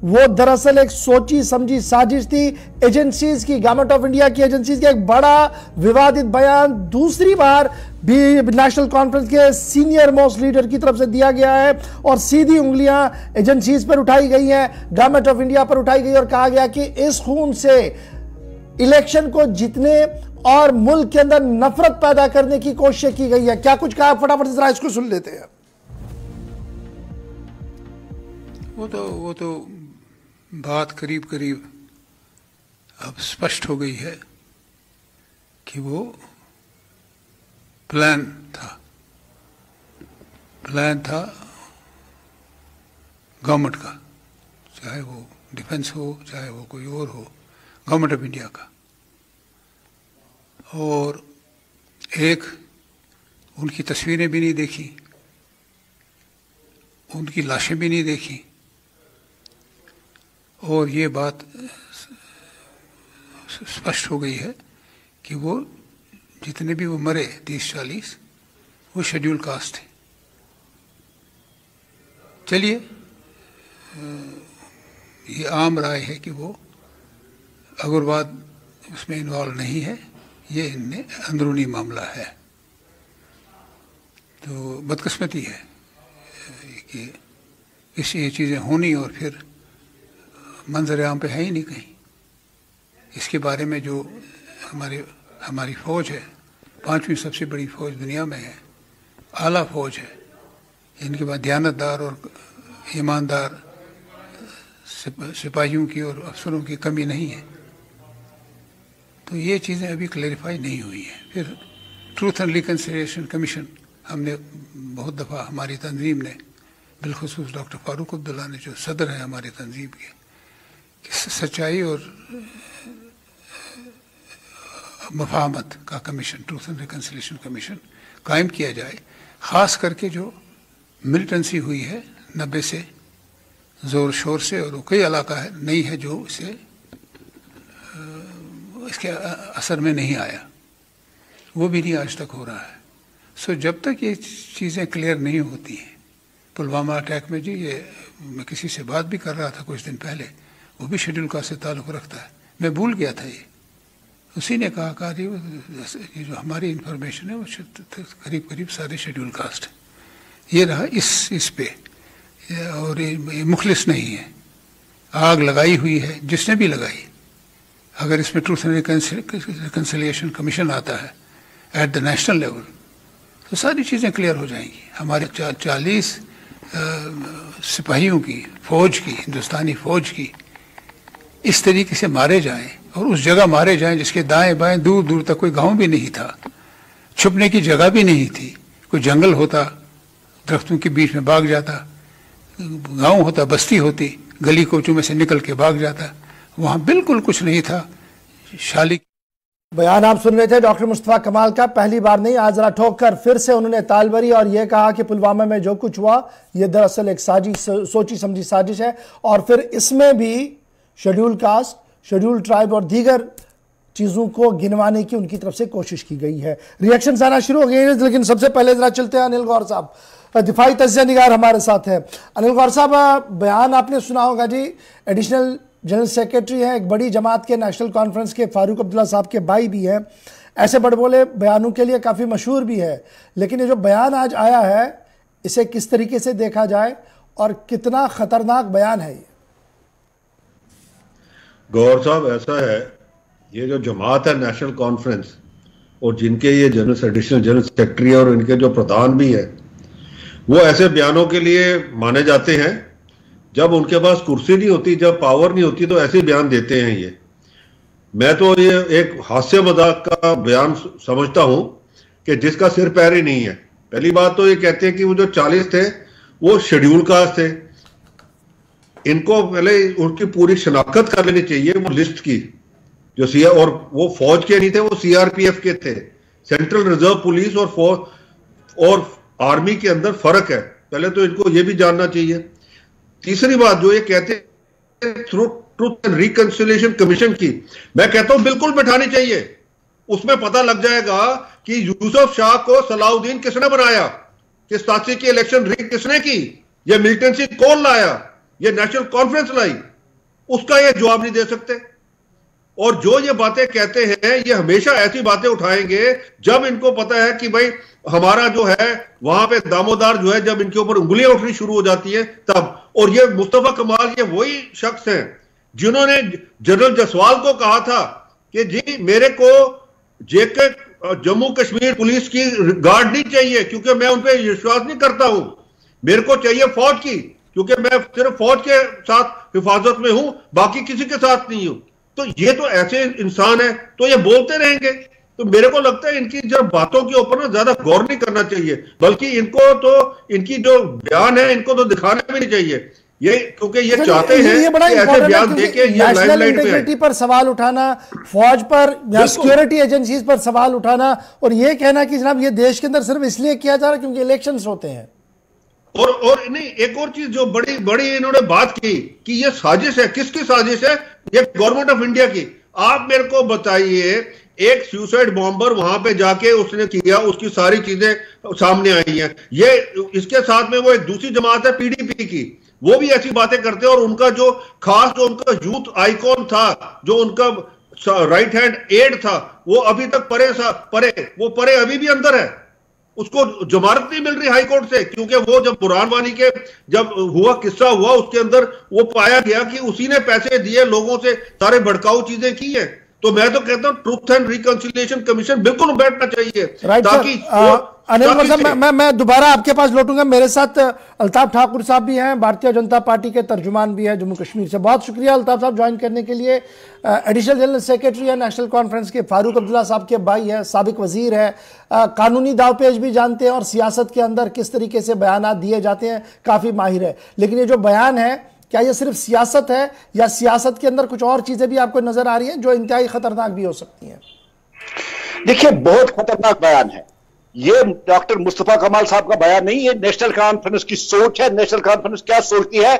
वो दरअसल एक सोची समझी साजिश थी एजेंसीज की, गवर्नमेंट ऑफ इंडिया की एजेंसीज का। एक बड़ा विवादित बयान दूसरी बार भी नेशनल कॉन्फ्रेंस के सीनियर मोस्ट लीडर की तरफ से दिया गया है और सीधी उंगलियां एजेंसीज पर उठाई गई हैं, गवर्नमेंट ऑफ इंडिया पर उठाई गई और कहा गया कि इस खून से इलेक्शन को जीतने और मुल्क के अंदर नफरत पैदा करने की कोशिश की गई है। क्या कुछ कहा, फटाफट से जरा इसको सुन लेते हैं। वो तो बात करीब करीब अब स्पष्ट हो गई है कि वो प्लान था गवर्नमेंट का, चाहे वो डिफेंस हो चाहे वो कोई और हो, गवर्नमेंट ऑफ इंडिया का। और एक उनकी तस्वीरें भी नहीं देखी, उनकी लाशें भी नहीं देखी, और ये बात स्पष्ट हो गई है कि वो जितने भी वो मरे 30-40 वो शेड्यूल कास्ट थे। चलिए, ये आम राय है कि वो अग्रवाद उसमें इन्वॉल्व नहीं है, ये इनने अंदरूनी मामला है। तो बदकिस्मती है कि इससे ये चीज़ें होनी और फिर मंजर आम पे है ही नहीं कहीं। इसके बारे में जो हमारी फ़ौज है, 5वीं सबसे बड़ी फ़ौज दुनिया में है, आला फ़ौज है, इनके बाद दयानतदार और ईमानदार सिपाहियों की और अफसरों की कमी नहीं है। तो तो ये चीज़ें अभी क्लैरिफाई नहीं हुई हैं। फिर ट्रूथ एंड रिकन्सिलिएशन कमीशन हमने बहुत दफ़ा, हमारी तंजीम ने, बिलखुसूस डॉक्टर फारूक अब्दुल्ला ने, जो सदर हैं हमारी तंजीम के, कि सच्चाई और मफाहमत का commission, truth and reconciliation commission कायम किया जाए। ख़ास करके जो मिलिटेंसी हुई है 90 से ज़ोर शोर से, और कोई इलाका है नहीं है जो इसके असर में नहीं आया, वो भी नहीं आज तक हो रहा है। सो जब तक ये चीज़ें क्लियर नहीं होती हैं, पुलवामा अटैक में जी, ये मैं किसी से बात भी कर रहा था कुछ दिन पहले, वो भी शेड्यूल कास्ट से ताल्लुक़ रखता है, मैं भूल गया था ये। उसी ने कहा जी ये जो हमारी इंफॉर्मेशन है वो करीब करीब सारे शेड्यूल कास्ट है। ये रहा इस पे, और ये मुखलिस नहीं है, आग लगाई हुई है जिसने भी लगाई। अगर इसमें ट्रूथ एंड रिकन्सिलिएशन कमीशन आता है एट द नेशनल लेवल, तो सारी चीज़ें क्लियर हो जाएंगी। हमारे 40 सिपाहियों की, फौज की, हिंदुस्तानी फौज की इस तरीके से मारे जाएं, और उस जगह मारे जाएं जिसके दाएं बाएं दूर दूर तक कोई गांव भी नहीं था, छुपने की जगह भी नहीं थी। कोई जंगल होता, दरख्तों के बीच में भाग जाता, गांव होता, बस्ती होती, गली कोचों में से निकल के भाग जाता, वहाँ बिल्कुल कुछ नहीं था। शाली बयान आप सुन रहे थे डॉक्टर मुस्तफा कमाल का। पहली बार नहीं, आज जरा ठोक कर फिर से उन्होंने ताल भरी और यह कहा कि पुलवामा में जो कुछ हुआ यह दरअसल एक सोची समझी साजिश है, और फिर इसमें भी शेड्यूल कास्ट, शेड्यूल ट्राइब और दीगर चीज़ों को गिनवाने की उनकी तरफ से कोशिश की गई है। रिएक्शंस आना शुरू हो गए हैं, लेकिन सबसे पहले जरा चलते हैं अनिल गौर साहब, दिफाई तज्ज़िया निगार हमारे साथ है। अनिल गौर साहब, बयान आपने सुना होगा जी, एडिशनल जनरल सेक्रेटरी हैं एक बड़ी जमात के, नेशनल कॉन्फ्रेंस के, फारूक अब्दुल्ला साहब के भाई भी हैं, ऐसे बड़बोले बयानों के लिए काफ़ी मशहूर भी है। लेकिन ये जो बयान आज आया है, इसे किस तरीके से देखा जाए और कितना ख़तरनाक बयान है ये? गौर साहब, ऐसा है, ये जो जमात है नेशनल कॉन्फ्रेंस, और जिनके ये एडिशनल जनरल सेक्रेटरी और इनके जो प्रधान भी है, वो ऐसे बयानों के लिए माने जाते हैं। जब उनके पास कुर्सी नहीं होती, जब पावर नहीं होती, तो ऐसे बयान देते हैं ये। मैं तो ये एक हास्य मजाक का बयान समझता हूं कि जिसका सिर पैर ही नहीं है। पहली बात तो ये कहते हैं कि वो जो 40 थे वो शेड्यूल कास्ट थे, इनको पहले उनकी पूरी शनाख्त कर लेनी चाहिए, वो लिस्ट की जो सीआर, और वो फौज के नहीं थे, वो सीआरपीएफ के थे, सेंट्रल रिजर्व पुलिस और फौज और आर्मी के अंदर फर्क है, पहले तो इनको ये भी जानना चाहिए। तीसरी बात जो ये कहते हैं ट्रूथ एंड रिकन्सिलिएशन कमीशन की, मैं कहता हूं बिल्कुल बैठानी चाहिए। उसमें पता लग जाएगा कि यूसुफ शाह को सलाउद्दीन किसने बनाया, कि 87 की इलेक्शन रिग किसने की, ये मिलिटेंसी कौन लाया, ये नेशनल कॉन्फ्रेंस लाई, उसका ये जवाब नहीं दे सकते। और जो ये बातें कहते हैं, ये हमेशा ऐसी बातें उठाएंगे जब इनको पता है कि भाई हमारा जो है वहां पे दामोदार जो है, जब इनके ऊपर उंगलियां उठनी शुरू हो जाती है तब। और ये मुस्तफा कमाल, ये वही शख्स हैं जिन्होंने जनरल जसवाल को कहा था कि जी मेरे को जेके जम्मू कश्मीर पुलिस की गार्ड नहीं चाहिए, क्योंकि मैं उन पर विश्वास नहीं करता हूं, मेरे को चाहिए फौज की, क्योंकि मैं सिर्फ फौज के साथ हिफाजत में हूं, बाकी किसी के साथ नहीं हूं। तो ये तो ऐसे इंसान है, तो ये बोलते रहेंगे। तो मेरे को लगता है इनकी जब बातों के ऊपर ना ज्यादा गौर नहीं करना चाहिए, बल्कि इनको तो इनकी जो बयान है इनको तो दिखाना भी नहीं चाहिए ये, क्योंकि ये चाहते हैं कि ऐसे बयान देके ये लाइमलाइट में इंटीग्रिटी पर सवाल उठाना, फौज पर या सिक्योरिटी एजेंसीज पर सवाल उठाना, और ये कहना कि जनाब ये देश के अंदर सिर्फ इसलिए किया जा रहा है क्योंकि इलेक्शंस होते हैं। और नहीं, एक और चीज जो बड़ी बड़ी इन्होंने बात की कि ये साजिश है, किसकी साजिश है? ये गवर्नमेंट ऑफ इंडिया की। आप मेरे को बताइए, एक सुसाइड बॉम्बर वहां पे जाके उसने किया, उसकी सारी चीजें सामने आई हैं। ये इसके साथ में वो एक दूसरी जमात है पीडीपी की, वो भी ऐसी बातें करते हैं, और उनका जो खास जो उनका यूथ आइकॉन था, जो उनका राइट हैंड एड था, वो अभी तक परे अभी भी अंदर है, उसको जमानत नहीं मिल रही हाई कोर्ट से, क्योंकि वो जब बुरहान वानी के जब किस्सा हुआ उसके अंदर वो पाया गया कि उसी ने पैसे दिए लोगों से, सारे भड़काऊ चीजें की हैं। तो मैं तो कहता हूं ट्रूथ एंड रिकन्सिलिएशन कमीशन बिल्कुल बैठना चाहिए, ताकि अनिल गौर साहब, मैं दोबारा आपके पास लौटूंगा। मेरे साथ अल्ताफ ठाकुर साहब भी हैं, भारतीय जनता पार्टी के तर्जुमान भी हैं जम्मू कश्मीर से। बहुत शुक्रिया अल्ताफ साहब ज्वाइन करने के लिए। एडिशनल जनरल सेक्रेटरी है नेशनल कॉन्फ्रेंस के फारूक अब्दुल्ला साहब के भाई है, साबिक वजीर है, कानूनी दावपेच भी जानते हैं और सियासत के अंदर किस तरीके से बयान दिए जाते हैं काफ़ी माहिर है। लेकिन ये जो बयान है, क्या ये सिर्फ सियासत है या सियासत के अंदर कुछ और चीज़ें भी आपको नजर आ रही हैं जो इंतहाई खतरनाक भी हो सकती हैं? देखिए, बहुत खतरनाक बयान है ये। डॉक्टर मुस्तफा कमाल साहब का बयान नहीं, ये नेशनल कॉन्फ्रेंस की सोच है। नेशनल कॉन्फ्रेंस क्या सोचती है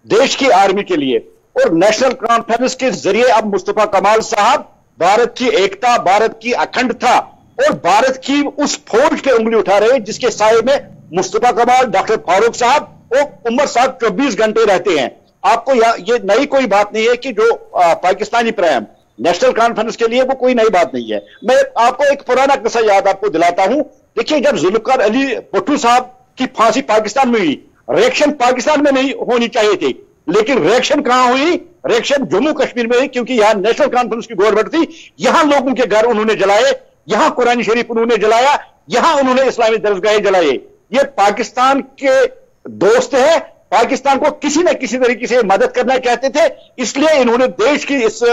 देश की आर्मी के लिए, और नेशनल कॉन्फ्रेंस के जरिए अब मुस्तफा कमाल साहब भारत की एकता, भारत की अखंडता और भारत की उस फौज के उंगली उठा रहे हैं जिसके साये में मुस्तफा कमाल, डॉक्टर फारूक साहब और उमर साहब 24 घंटे रहते हैं। आपको ये नई कोई बात नहीं है कि जो पाकिस्तानी प्राइम नेशनल कॉन्फ्रेंस के लिए वो कोई नई बात नहीं है। मैं आपको एक पुराना किस्सा याद आपको दिलाता हूं। देखिए, जब जुल्फकार अली भुट्टो साहब की फांसी पाकिस्तान में हुई, रिएक्शन पाकिस्तान में नहीं होनी चाहिए थी, लेकिन रिएक्शन कहां हुई? रिएक्शन जम्मू कश्मीर में हुई, क्योंकि यहां नेशनल कॉन्फ्रेंस की गवर्नमेंट थी। यहां लोगों के घर उन्होंने जलाए, यहां कुरान शरीफ उन्होंने जलाया, यहां उन्होंने इस्लामी दरगाहें जलाए। ये पाकिस्तान के दोस्त है, पाकिस्तान को किसी न किसी तरीके से मदद करना चाहते थे, इसलिए इन्होंने देश की इस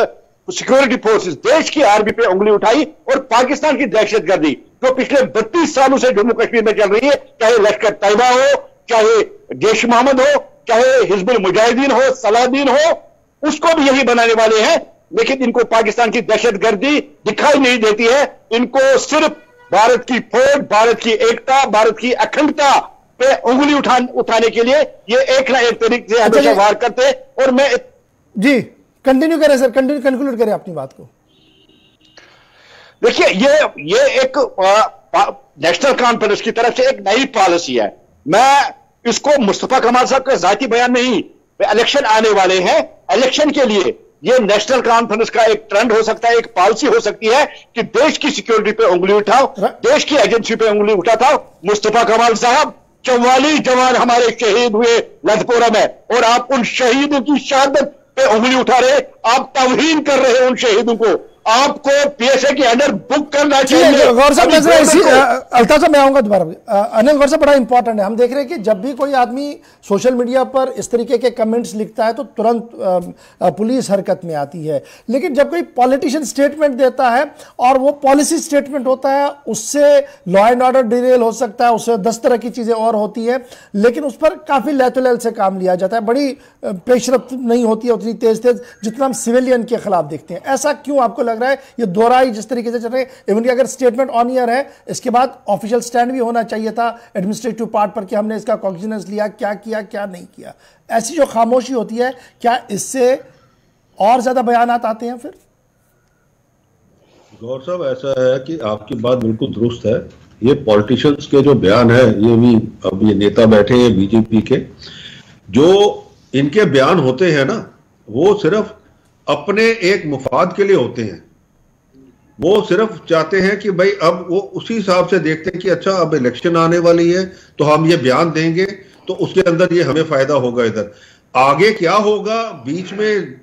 सिक्योरिटी फोर्सेस, देश की आर्मी पे उंगली उठाई और पाकिस्तान की दहशतगर्दी जो पिछले 32 सालों से जम्मू कश्मीर में चल रही है, चाहे लश्कर तैयबा हो, चाहे जैश मोहम्मद हो, चाहे हिजबुल मुजाहिदीन हो, सलाहदीन हो, उसको भी यही बनाने वाले हैं। लेकिन इनको पाकिस्तान की दहशतगर्दी दिखाई नहीं देती है। इनको सिर्फ भारत की फौज, भारत की एकता, भारत की अखंडता पे उंगली उठाने के लिए ये एक ना एक तरीके से हमेशा वार करते। और मैं जी कंटिन्यू करें सर, कंक्लूड करें अपनी बात को। देखिए, ये एक नेशनल कॉन्फ्रेंस की तरफ से एक नई पॉलिसी है। मैं इसको मुस्तफा कमाल साहब का जाती बयान नहीं, इलेक्शन आने वाले हैं, इलेक्शन के लिए ये नेशनल कॉन्फ्रेंस का एक ट्रेंड हो सकता है, एक पॉलिसी हो सकती है कि देश की सिक्योरिटी पे उंगली उठाओ, देश की एजेंसी पे उंगली उठाता। मुस्तफा कमाल साहब 44 जवान हमारे शहीद हुए लधपुरा में, और आप उन शहीदों की शहादत पे उंगली उठा रहे, आप तौहीन कर रहे हैं उन शहीदों को। आपको पीएसए के अंडर बुक करना चाहिए। गौर साहब, अल्ताफ साहब मैं आऊंगा दोबारा। अनिल गौर साहब, बड़ा इंपॉर्टेंट है, हम देख रहे हैं कि जब भी कोई आदमी सोशल मीडिया पर इस तरीके के कमेंट्स लिखता है तो तुरंत पुलिस हरकत में आती है। लेकिन जब कोई पॉलिटिशियन स्टेटमेंट देता है और वो पॉलिसी स्टेटमेंट होता है, उससे लॉ एंड ऑर्डर डिरेल हो सकता है, उससे 10 तरह की चीजें और होती है, लेकिन उस पर काफी लैतुलैल से काम लिया जाता है। बड़ी पेशरफ्त नहीं होती है उतनी तेज जितना हम सिविलियन के खिलाफ देखते हैं। ऐसा क्यों आपको लग रहा है? ये दोहराई जिस तरीके से चल रही है, इवन कि अगर स्टेटमेंट ऑन ईयर है, इसके बाद ऑफिशियल स्टैंड भी होना चाहिए था एडमिनिस्ट्रेटिव पार्ट पर कि हमने इसका कॉग्निजेंस लिया, क्या किया क्या नहीं किया। ऐसी जो खामोशी होती है, क्या इससे और ज्यादा बयानात आते हैं फिर? गौर साहब, ऐसा है कि आपकी बात बिल्कुल दुरुस्त है। ये पॉलिटिशियंस के जो बयान है, ये भी अब ये नेता बैठे हैं बीजेपी के, जो इनके बयान होते हैं ना, वो सिर्फ अपने एक मुफाद के लिए होते हैं। वो सिर्फ चाहते हैं कि भाई अब वो उसी हिसाब से देखते हैं कि अच्छा अब इलेक्शन आने वाली है तो हम ये बयान देंगे तो उसके अंदर ये हमें फायदा होगा। इधर आगे क्या होगा, बीच में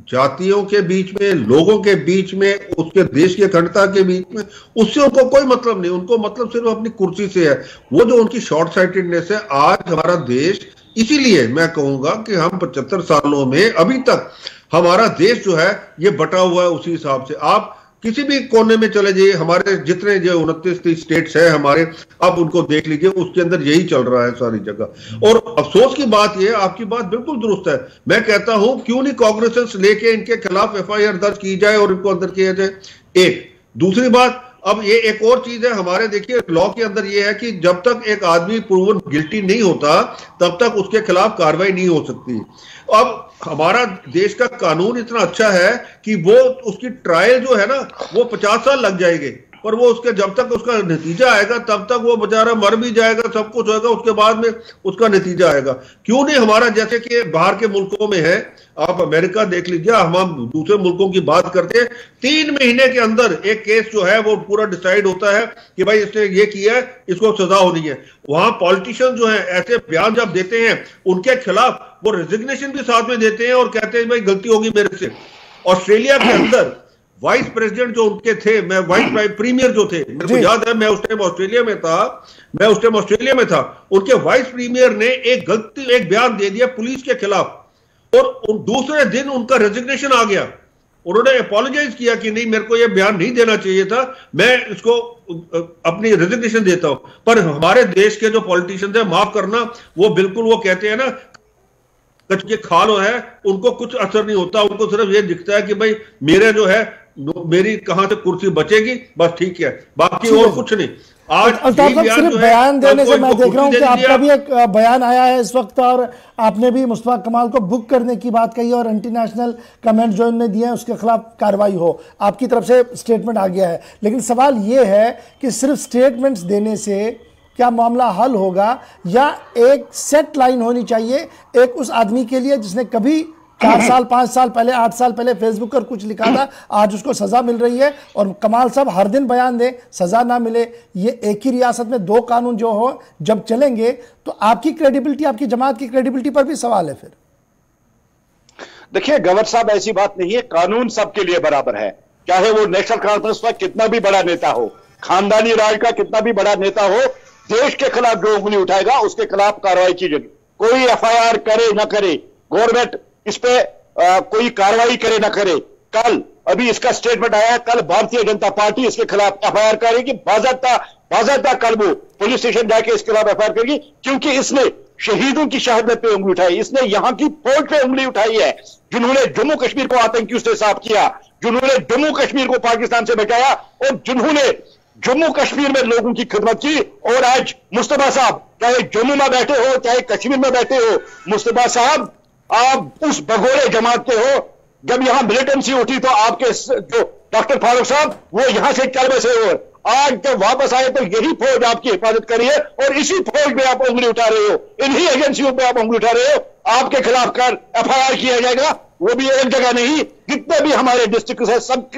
जातियों के बीच में, लोगों के बीच में, उसके देश की अखंडता के बीच में, उससे उनको कोई मतलब नहीं। उनको मतलब सिर्फ अपनी कुर्सी से है। वो जो उनकी शॉर्ट साइटेडनेस है, आज हमारा देश, इसीलिए मैं कहूंगा कि हम 75 सालों में अभी तक हमारा देश जो है ये बटा हुआ है उसी हिसाब से। आप किसी भी कोने में चले जाइए, हमारे जितने जो 29 स्टेट्स हैं हमारे, आप उनको देख लीजिए, उसके अंदर यही चल रहा है सारी जगह। और अफसोस की बात यह, आपकी बात बिल्कुल दुरुस्त है। मैं कहता हूं क्यों नहीं कॉग्निजेंस लेके इनके खिलाफ FIR दर्ज की जाए और इनको अंदर किया जाए। एक दूसरी बात, अब ये एक और चीज है हमारे, देखिए लॉ के अंदर ये है कि जब तक एक आदमी प्रूवन गिल्टी नहीं होता तब तक उसके खिलाफ कार्रवाई नहीं हो सकती। अब हमारा देश का कानून इतना अच्छा है कि वो उसकी ट्रायल जो है ना वो 50 साल लग जाएंगे, पर वो उसके जब तक उसका नतीजा आएगा तब तक वो बेचारा मर भी जाएगा, सब कुछ होगा, उसके बाद में उसका नतीजा आएगा। क्यों नहीं हमारा, जैसे कि बाहर के मुल्कों में है, आप अमेरिका देख लीजिए, हम दूसरे मुल्कों की बात करते हैं, 3 महीने के अंदर एक केस जो है वो पूरा डिसाइड होता है कि भाई इसने ये किया है, इसको सजा होनी है। वहां पॉलिटिशियन जो है ऐसे बयान जब देते हैं उनके खिलाफ वो रेजिग्नेशन भी साथ में देते हैं और कहते हैं भाई गलती होगी मेरे से। ऑस्ट्रेलिया के अंदर वाइस प्रेसिडेंट जो उनके थे, मैं वाइस प्रीमियर जो थे, मेरे को याद है, मैं उस टाइम ऑस्ट्रेलिया में था, उनके वाइस प्रीमियर ने एक बयान दे दिया पुलिस के खिलाफ, और दूसरे दिन उनका रेजिग्नेशन आ गया। उन्होंने अपोलोजाइज किया कि नहीं, मेरे को यह बयान नहीं देना चाहिए था, मैं इसको अपनी रेजिग्नेशन देता हूं। पर हमारे देश के जो पॉलिटिशियंस हैं, माफ करना, वो बिल्कुल वो कहते हैं ना, कच्चे के खाल है, उनको कुछ असर नहीं होता, उनको सिर्फ ये दिखता है कि भाई मेरी कहां से कुर्सी बचेगी, बस ठीक है, बाकी और कुछ नहीं। आज अल्ताफ साहब सिर्फ बयान देने से मैं देख रहा हूं कि आपका भी एक बयान आया है इस वक्त, और आपने भी मुस्तफा कमाल को बुक करने की बात कही और इंटरनेशनल कमेंट जो इन्होंने दिए हैं उसके खिलाफ कार्रवाई हो, आपकी तरफ से स्टेटमेंट आ गया है। लेकिन सवाल ये है कि सिर्फ स्टेटमेंट्स देने से क्या मामला हल होगा, या एक सेट लाइन होनी चाहिए एक उस आदमी के लिए जिसने कभी 4 साल 5 साल पहले 8 साल पहले फेसबुक पर कुछ लिखा था, आज उसको सजा मिल रही है, और कमाल साहब हर दिन बयान दें, सजा ना मिले। ये एक ही रियासत में 2 कानून जो हो जब चलेंगे तो आपकी क्रेडिबिलिटी, आपकी जमात की क्रेडिबिलिटी पर भी सवाल है। फिर देखिए गवर साहब, ऐसी बात नहीं है, कानून सबके लिए बराबर है, चाहे वो नेशनल कॉन्फ्रेंस का कितना भी बड़ा नेता हो, खानदानी राज का कितना भी बड़ा नेता हो, देश के खिलाफ जो उंगली उठाएगा उसके खिलाफ कार्रवाई की जाएगी। कोई एफआईआर करे ना करे, गवर्नमेंट इस पे कोई कार्रवाई करे ना करे, कल अभी इसका स्टेटमेंट आया, कल भारतीय जनता पार्टी इसके खिलाफ एफआईआर करेगी, बाज़ाब्ता कल वो पुलिस स्टेशन जाके इसके खिलाफ एफआईआर करेगी, क्योंकि इसने शहीदों की शहादत पे उंगली उठाई, इसने यहां की फौज पे उंगली उठाई है, जिन्होंने जम्मू कश्मीर को आतंकियों से साफ किया, जिन्होंने जम्मू कश्मीर को पाकिस्तान से बचाया, और जिन्होंने जम्मू कश्मीर में लोगों की खिदमत की। और आज मुस्तफा साहब चाहे जम्मू में बैठे हो चाहे कश्मीर में बैठे हो, मुस्तफा साहब आप उस भगोड़े जमात के हो, जब यहां मिलिटेंसी उठी तो आपके जो डॉक्टर फारूक साहब वो यहां से चल बसे, और आज जब वापस आए तो यही फौज आपकी हिफाजत करी है, और इसी फौज में आप उंगली उठा रहे हो, इन्हीं एजेंसियों पे आप उंगली उठा रहे हो। आपके खिलाफ एफआईआर किया जाएगा, वो भी एक जगह नहीं, जितने भी हमारे डिस्ट्रिक्ट है सब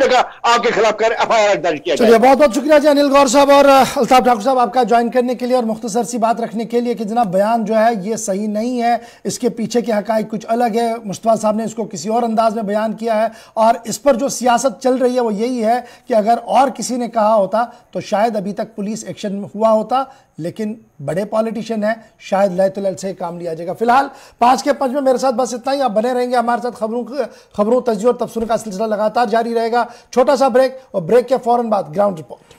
जगह आपके खिलाफ एफआईआर दर्ज किया जाएगा। बहुत बहुत शुक्रिया जी अनिल गौर साहब और अल्ताफ ठाकुर साहब आपका ज्वाइन करने के लिए और मुख्तसर सी बात रखने के लिए कि जनाब बयान जो है ये सही नहीं है, इसके पीछे के हकाइक कुछ अलग है, मुस्तफा साहब ने इसको किसी और अंदाज में बयान किया है, और इस पर जो सियासत चल रही है वो यही है कि अगर और किसी ने कहा होता तो शायद अभी तक पुलिस एक्शन हुआ होता, लेकिन बड़े पॉलिटिशियन है, शायद लय से काम लिया जाएगा। फिलहाल 5 के 5 में मेरे साथ बस इतना ही, आप बने रहेंगे हमारे साथ, खबरों तज्जिया और तबसरे का सिलसिला लगातार जारी रहेगा। छोटा सा ब्रेक, और ब्रेक के फौरन बाद ग्राउंड रिपोर्ट।